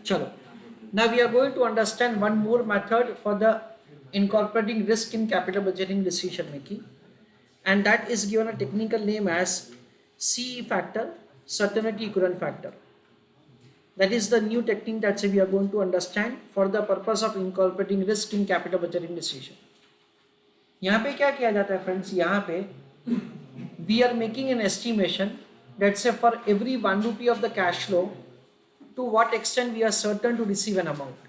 चलो, now we are going to understand one more method for the incorporating risk in capital budgeting decision making, and that is given a technical name as CE factor, certainty equivalent factor. That is the new technique that we are going to understand for the purpose of incorporating risk in capital budgeting decision. यहाँ पे क्या किया जाता है friends, यहाँ पे we are making an estimation that say for every 1 rupee of the cash flow, to what extent we are certain to receive an amount.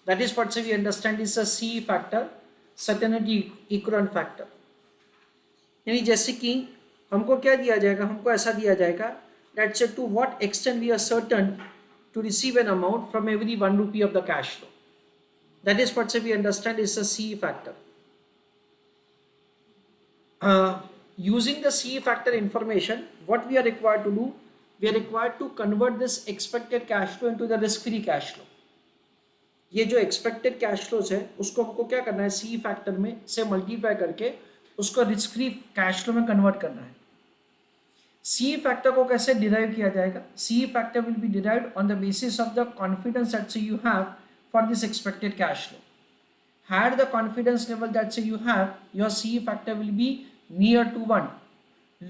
That is what we understand is a CE factor, certainty equivalent factor. यानी जैसे कि हमको क्या दिया जाएगा, हमको ऐसा दिया जाएगा that say to what extent we are certain to receive an amount from every 1 rupee of the cash flow. That is what we understand is a CE factor. Using the CE factor information, what we are required to do, we are required to convert this expected cash flow into the risk free cash flow. ये जो expected cash flows है उसको हमको क्या करना है, C factor में से मल्टीप्लाई करके उसको रिस्क फ्री कैश फ्लो में कन्वर्ट करना है. सी फैक्टर को कैसे डिराइव किया जाएगा, C factor will be derived on the basis of the confidence that you have for this expected cash flow. Had the confidence level that you have, your CE factor will be near to 1.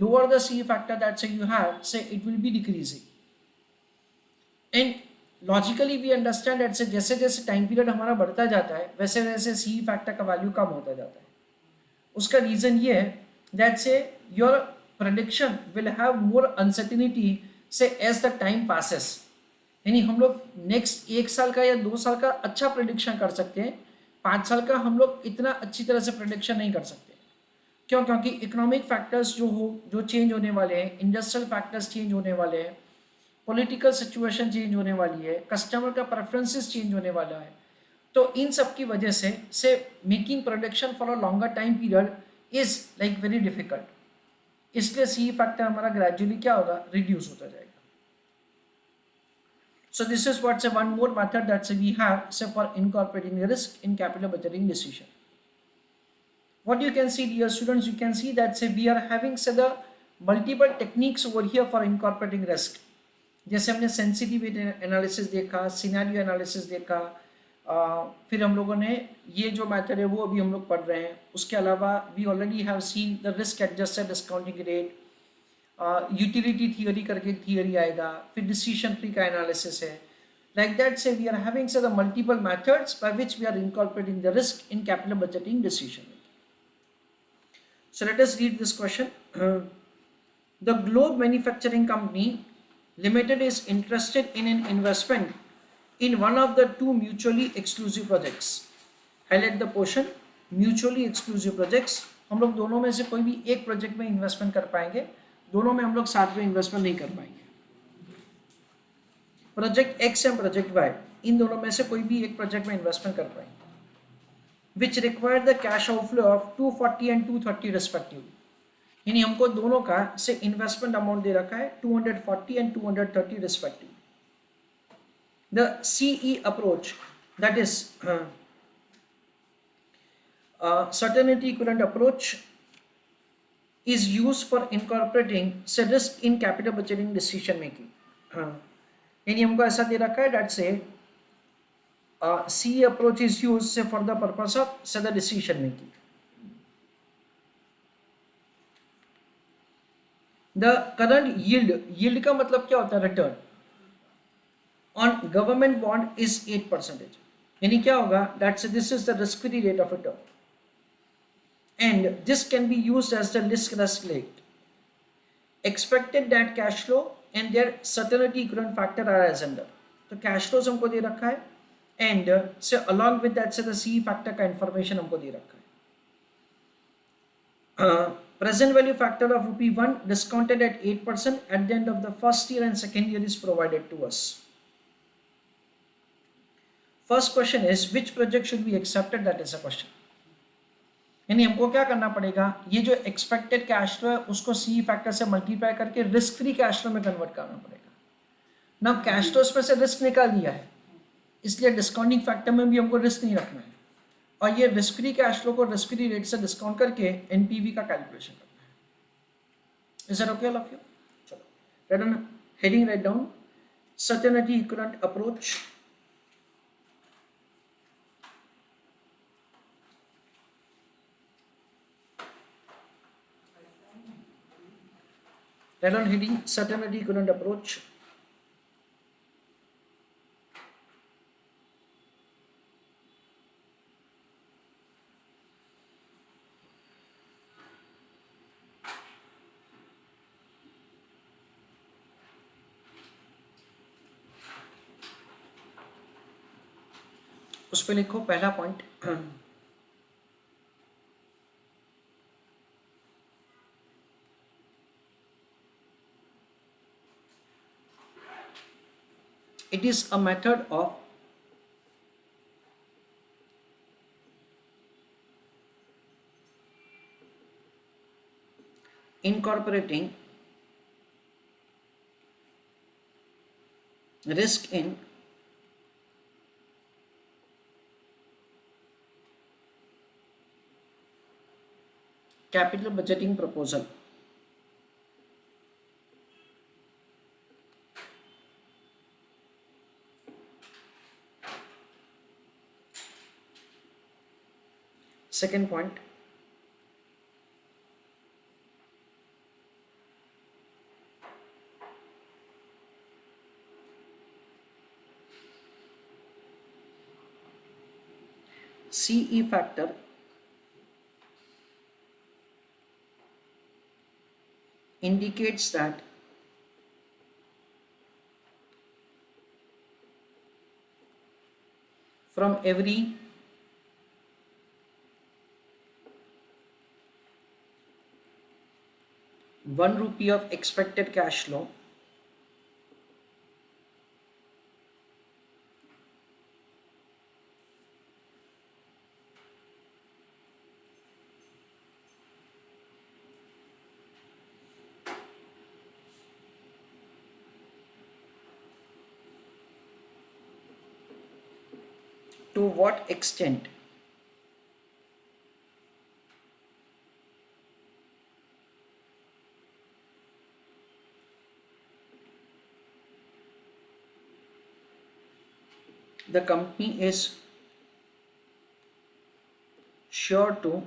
Lower the CE factor that you have, say it will be decreasing. And logically we understand that जैसे जैसे time period हमारा बढ़ता जाता है वैसे वैसे CE factor का value कम होता जाता है. उसका रीजन ये है that your prediction will have more uncertainty say as the time passes. यानी हम लोग नेक्स्ट 1 साल का या 2 साल का अच्छा प्रेडिक्शन कर सकते हैं, 5 साल का हम लोग इतना अच्छी तरह से प्रेडिक्शन नहीं कर सकते. क्यों? क्योंकि इकोनॉमिक फैक्टर्स जो चेंज होने वाले हैं, इंडस्ट्रियल फैक्टर्स चेंज होने वाले हैं, पॉलिटिकल सिचुएशन चेंज होने वाली है, कस्टमर का प्रेफरेंसेस चेंज होने वाला है. तो इन सब की वजह से making production for a longer time period is like very difficult. इसलिए सी फैक्टर हमारा ग्रेजुअली क्या होगा, रिड्यूस होता जाएगा. So this is what's one more method that we have for incorporating risk in capital budgeting decision. What you can see, dear students, you can see that we are having the multiple techniques over here for incorporating risk. जैसे हमने sensitivity analysis देखा, scenario analysis देखा, फिर हम लोगों ने ये जो मेथड है वो अभी हम लोग पढ़ रहे हैं. उसके अलावा we already have seen the risk adjusted discounting rate, utility theory करके थियोरी आएगा, फिर डिसीजन ट्री का एनालिसिस है. Like that we are having the multiple methods by which we are incorporating the risk in capital budgeting decision making. So let us read this question. The globe manufacturing company limited is interested in an investment in one of the 2 mutually exclusive projects. Highlight the portion mutually exclusive projects. हम लोग दोनों में से कोई भी एक project में investment कर पाएंगे, दोनों में हम लोग साथ में इन्वेस्टमेंट नहीं कर पाएंगे. Project X and project Y, इन दोनों में से कोई भी एक प्रोजेक्ट में इन्वेस्टमेंट कर पाएंगे. Which required the cash outflow of 240 and 230 respectively. यानी हमको दोनों का से इन्वेस्टमेंट अमाउंट दे रखा है 240 and 230 respectively. The CE approach that is certainty equivalent approach is used for incorporating risk in capital budgeting decision making. यानी हमको ऐसा दे रखा है that say C approach is used say for the purpose of say the decision making. The current yield का मतलब क्या होता है, return on government bond is 8%. यानी क्या होगा, that say this is the risk free rate of return. And this can be used as the risk rate. Expected net cash flow and their certainty equivalent factor are as under. तो cash flows हमको दे रखा है and से along with that से the C factor का information हमको दे रखा है. Present value factor of ₹1 discounted at 8% at the end of the first year and second year is provided to us. First question is which project should be accepted, that is a question. यानी हमको क्या करना पड़ेगा, ये जो expected cash flow है उसको सी factor से मल्टीप्लाई करके रिस्क फ्री कैश फ्लो में कन्वर्ट करना पड़ेगा. ना कैश फ्लो में से रिस्क निकाल दिया है, इसलिए डिस्काउंटिंग फैक्टर में भी हमको रिस्क नहीं रखना है, और ये रिस्क फ्री कैश फ्लो को रिस्क फ्री रेट से डिस्काउंट करके एनपीवी का कैलकुलेशन करना है. Is that okay all of you? चलो, write down heading, write down certainty equivalent approach. Red on heading, certainty equivalent approach. उस पे लिखो पहला point, it is a method of incorporating risk in capital budgeting proposal. Second point, CE factor indicates that from every ₹1 of expected cash flow, to what extent the company is sure to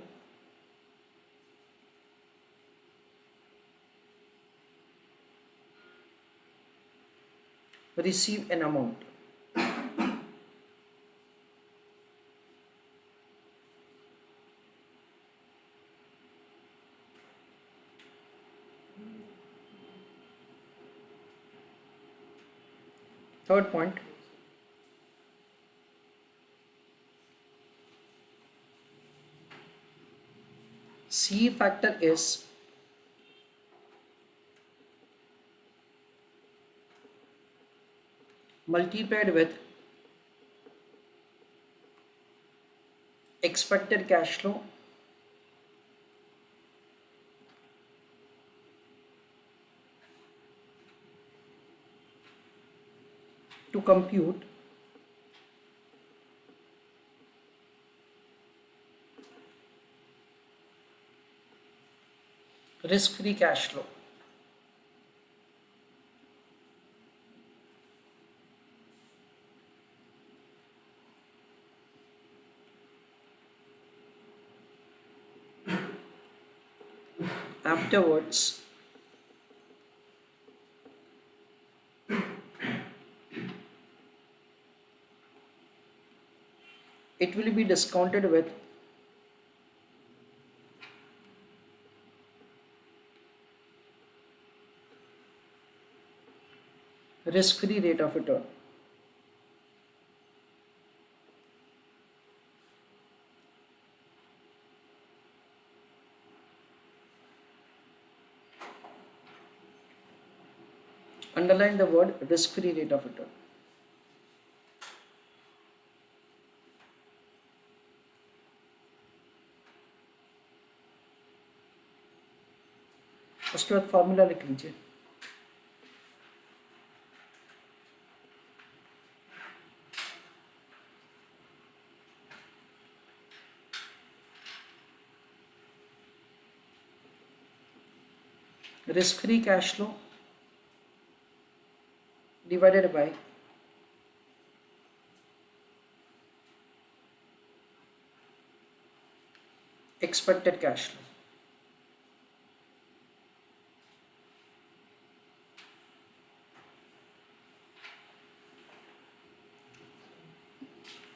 receive an amount. Third point, CE factor is multiplied with expected cash flow to compute risk-free cash flow. Afterwards, it will be discounted with risk-free rate of return. Underline the word risk-free rate of return. उसके बाद formula लिख लीजिए. risk-free cash flow divided by expected cash flow.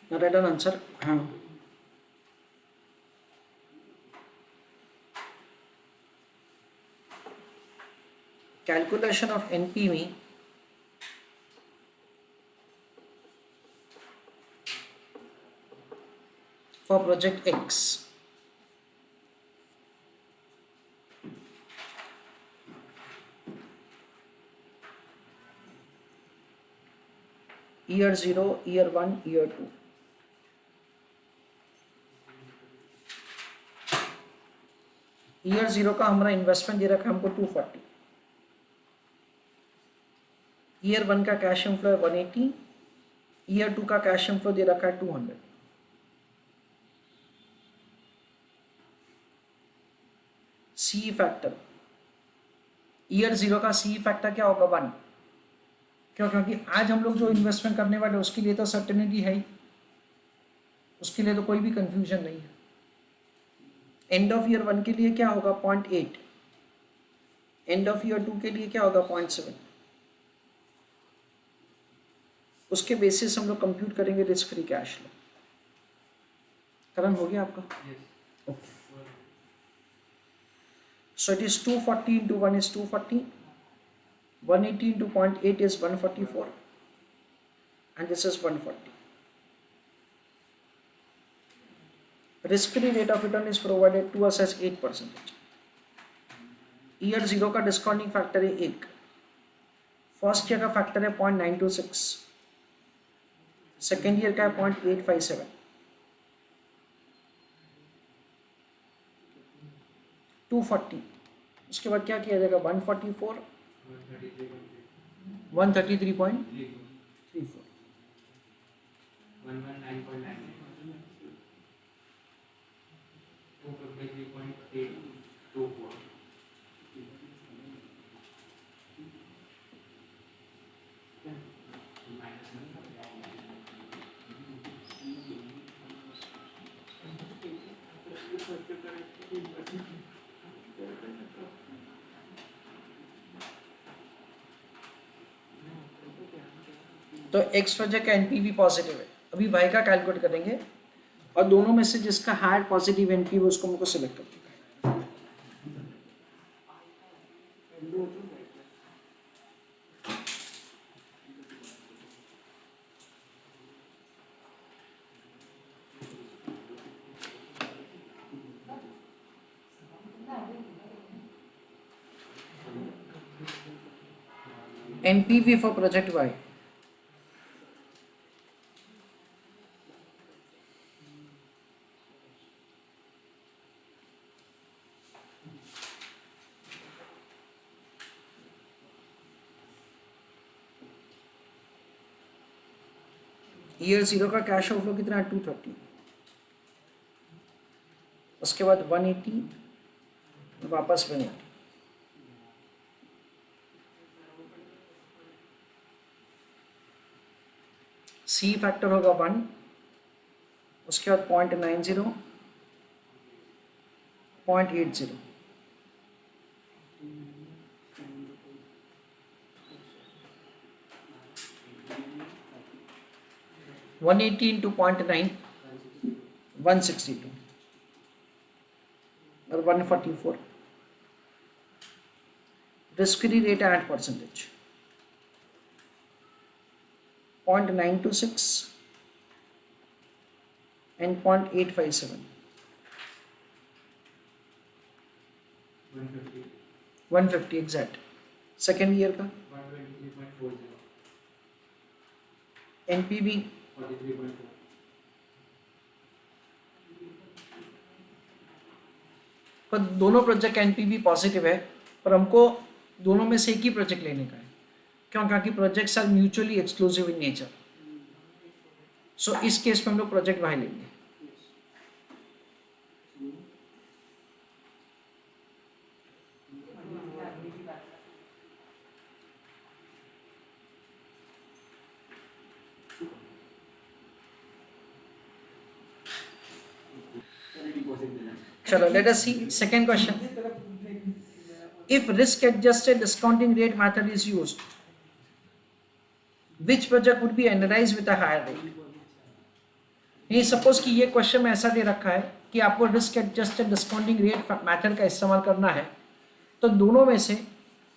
Now write down answer. Calculation of NPV for project X. Year 0, year 1, year 2. Year 0 का हमारा investment दे रखा है हमको 240. Year 1 का कैश इनफ्लो है 180. ईयर 2 का कैश इनफ्लो दे रखा है 200. सी फैक्टर, ईयर 0 का सी फैक्टर क्या होगा 1. क्यों? क्योंकि आज हम लोग जो इन्वेस्टमेंट करने वाले उसके लिए तो सर्टेनिटी है ही, उसके लिए तो कोई भी कंफ्यूजन नहीं है. एंड ऑफ ईयर 1 के लिए क्या होगा 0.8. एंड ऑफ ईयर 2 के लिए क्या होगा 0.7. उसके बेसिस हम लोग कंप्यूट करेंगे रिस्क फ्री कैश फ्लो. करण हो गया आपका? Okay. So it is 240 into 1 is 240, 180 into 0.8 is 144, and this is 140. Risk-free rate of return is provided to us as 8%. Year 0 का डिस्काउंटिंग फैक्टर है 1. फर्स्ट ईयर का factor है 0.926. Second year का है 0.857. 240. उसके बाद क्या किया जाएगा 144, 133.34, 253.824. तो एक्स प्रोजेक्ट का एनपीवी पॉजिटिव है. अभी वाई का कैलकुलेट करेंगे और दोनों में से जिसका हायर पॉजिटिव एनपीवी उसको हमको सिलेक्ट करना है. NPV for project Y. Year 0 का कैश आउटफ्लो कितना है 230. उसके बाद 180 वापस 180. सी फैक्टर होगा 1. उसके बाद 0.90, 0.80. वन 180 इंटू 0.9, 162 और 144. रिस्क फ्री रेट है 8%. 0.926 and 0.857. 150 एग्जैक्ट. सेकेंड ईयर का 123.40. एनपीवी 43.4. पर दोनों प्रोजेक्ट एनपीवी पॉजिटिव है, पर हमको दोनों में से एक ही प्रोजेक्ट लेने का है. क्यों? क्योंकि projects are mutually exclusive in nature. So इस केस में हम लोग प्रोजेक्ट वाई लेंगे. चलो let us see second question. If risk adjusted discounting rate method is used, which project would be analyzed with a higher rate? ये suppose कि ये question में ऐसा दे रखा है कि आपको risk adjusted discounting rate method का इस्तेमाल करना है, तो दोनों में से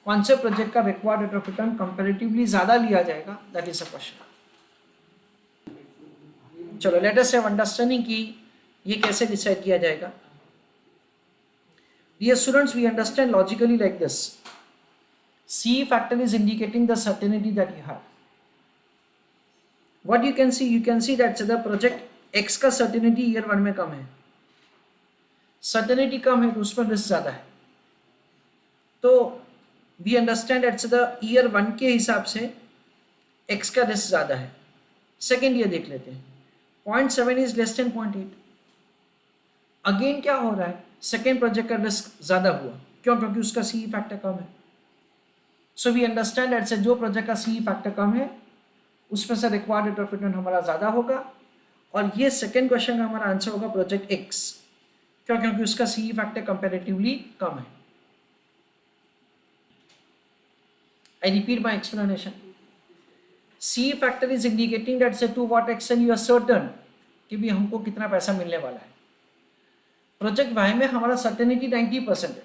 कौन से प्रोजेक्ट का required rate of return comparatively ज्यादा लिया जाएगा, दैट इज अ क्वेश्चन. चलो लेट अस हैव अंडरस्टैंडिंग कि ये कैसे डिसाइड किया जाएगा. Dear students, we understand logically like this. CE factor is indicating the certainty that you have. What you can see that the project X का certainty year 1 में कम है, certainty कम है तो उसमें रिस्क ज़्यादा है. तो we understand that the year 1 के हिसाब से X का रिस्क ज़्यादा है. सेकेंड ईयर देख लेते हैं. 0.7 is less than 0.8. अगेन क्या हो रहा है, सेकेंड प्रोजेक्ट का रिस्क ज़्यादा हुआ. क्यों? क्योंकि उसका सीई फैक्टर कम है. सो वी अंडरस्टैंड दैट से जो प्रोजेक्ट का सीई फैक्टर कम है उसमें से रिक्वायर्ड रेट ऑफ रिटर्न हमारा ज़्यादा होगा. और ये सेकेंड क्वेश्चन का हमारा आंसर होगा प्रोजेक्ट एक्स. क्यों? क्योंकि उसका सीई फैक्टर कंपैरेटिवली कम है. I repeat my explanation. CE factor is indicating that से to what extent you are certain कि भी हमको कितना पैसा मिलने वाला है. प्रोजेक्ट वाई में हमारा सर्टेनिटी 90% है,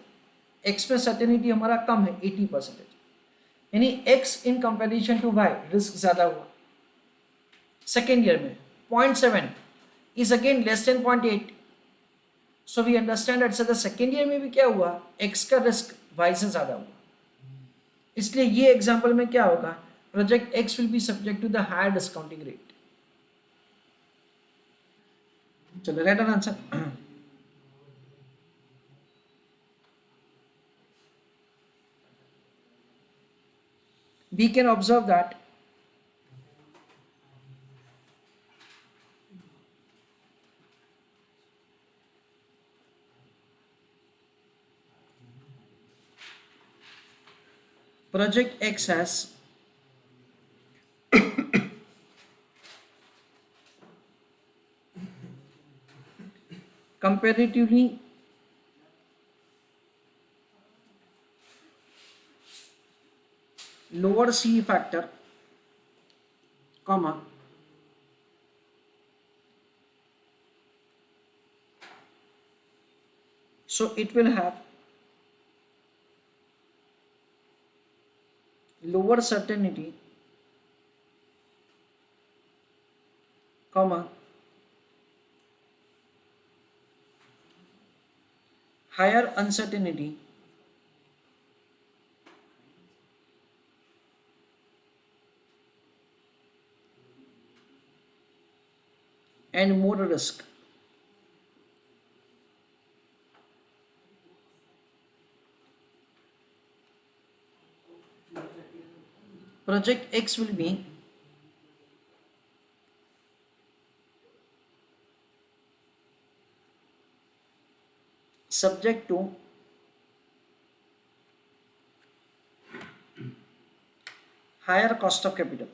एक्स में सर्टेनिटी हमारा कम है 80%. यानी X in comparison to Y risk ज़्यादा हुआ. सेकेंड ईयर में 0.7 is again less than 0.8. So we understand that the second year में भी क्या हुआ, एक्स का रिस्क वाई से ज़्यादा हुआ. इसलिए ये एग्जाम्पल में क्या होगा, project X will be subject to the higher discounting rate. चलो write answer. We can observe that project X has comparatively lower CE factor, comma, so it will have lower certainty, comma, higher uncertainty, and more risk. Project X will be subject to higher cost of capital.